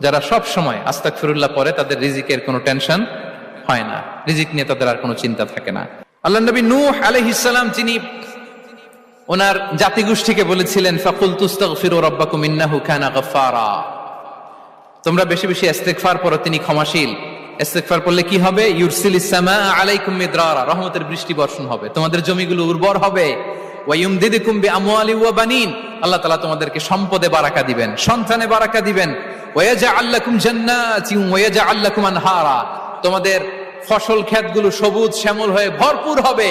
যারা সব সময় আস্তাগফিরুল্লাহ পড়ে তাদের রিজিকের কোনো টেনশন হয় না, রিজিক নিয়ে তাদের আর কোনো চিন্তা থাকে না। আল্লাহ নবী নূহ আলাইহিস সালাম যিনি ওনার জাতিগোষ্ঠীকে বলেছিলেন ফাকুলতু আস্তাগফিরু রাব্বাকুম ইন্নাহু কানা গাফফারা, তোমরা বেশি বেশি ইস্তেগফার পড়ো, তিনি ক্ষমাশীল। ইস্তেগফার পড়লে কি হবে? ইউরসিলিস সামাআ আলাইকুম মিদরারা, রহমতের বৃষ্টি বর্ষণ হবে, তোমাদের জমিগুলো উর্বর হবে। ওয়া ইউমদিদুকুম বিআমওয়ালি ওয়া বানিন, আল্লাহ তাআলা তোমাদেরকে সম্পদে বারাকা দিবেন, সন্তানে বারাকা দিবেন। ওয়া ইয়াজআল লাকুম জান্নাতিন ওয়া ইয়াজআল লাকুম আনহারা, তোমাদের ফসল ক্ষেতগুলো সবুজ শ্যামল হয়ে ভরপুর হবে,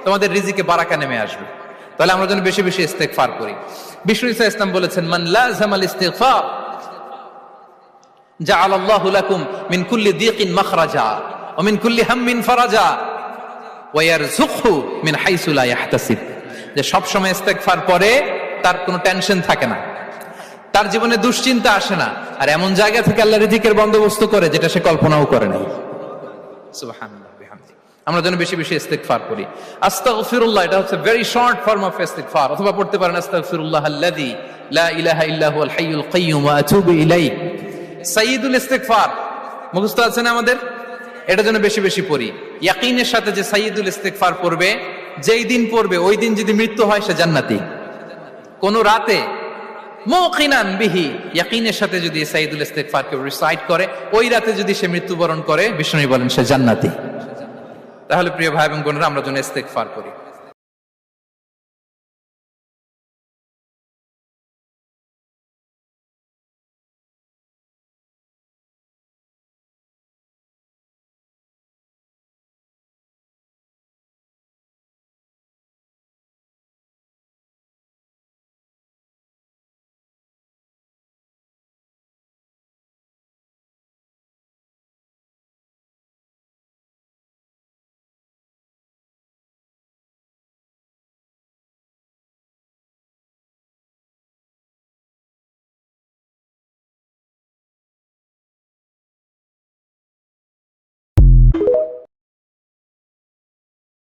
তোমাদের রিজিকে বারাকা নেমে আসবে। তাহলে আমরা যেন বেশি বেশি ইস্তেগফার করি। বিষ্ণু ঈসা ইসলাম বলেছেন মান লাযামাল ইস্তিগফার জাআলাল্লাহু লাকুম মিন কুল্লি দীকিন মাখরাজা ওয়া মিন কুল্লি হাম্মিন ফারাজা ওয়া ইয়ারযুকহু মিন হাইসু লা ইয়াহতাসিব, যে সব সময় ইস্তেগফার পরে তার কোনো টেনশন থাকে না, তার জীবনে দুশ্চিন্তা আসে না, আর এমন জায়গা থেকে আল্লাহ রিজিকের বন্দোবস্ত করে যেটা সে কল্পনাও করে নাই। সুবহানাল্লাহ বিহামদি। আমরা যেন বেশি বেশি ইস্তেগফার করি। আস্তাগফিরুল্লাহ এটা হচ্ছে ভেরি শর্ট ফর্ম অফ ইস্তেগফার, অথবা পড়তে পারেন আস্তাগফিরুল্লাহ আল্লাযী লা ইলাহা ইল্লা হুয়াল হাইয়ুল কাইয়্যুম ওয়া আতুবু ইলাইহি। সাইয়্যিদুল ইস্তেগফার মুখস্থ আছে না আমাদের? এটা যেন বেশি বেশি পড়ি। ইয়াকিনের সাথে যে সাইয়্যিদুল ইস্তেগফার পড়বে, যেই দিন পড়বে ওই দিন যদি মৃত্যু হয় সে জান্নাতি। কোন রাতে মুকিনান বিহি, ইয়াকিনের সাথে যদি সাইয়্যিদুল ইস্তেগফার কে রিসাইট করে, ওই রাতে যদি সে মৃত্যুবরণ করে, বিষ্ণু বলেন সে জান্নাতি। তাহলে প্রিয় ভাই এবং বোনেরা, আমরা যেন ইস্তেগফার করি।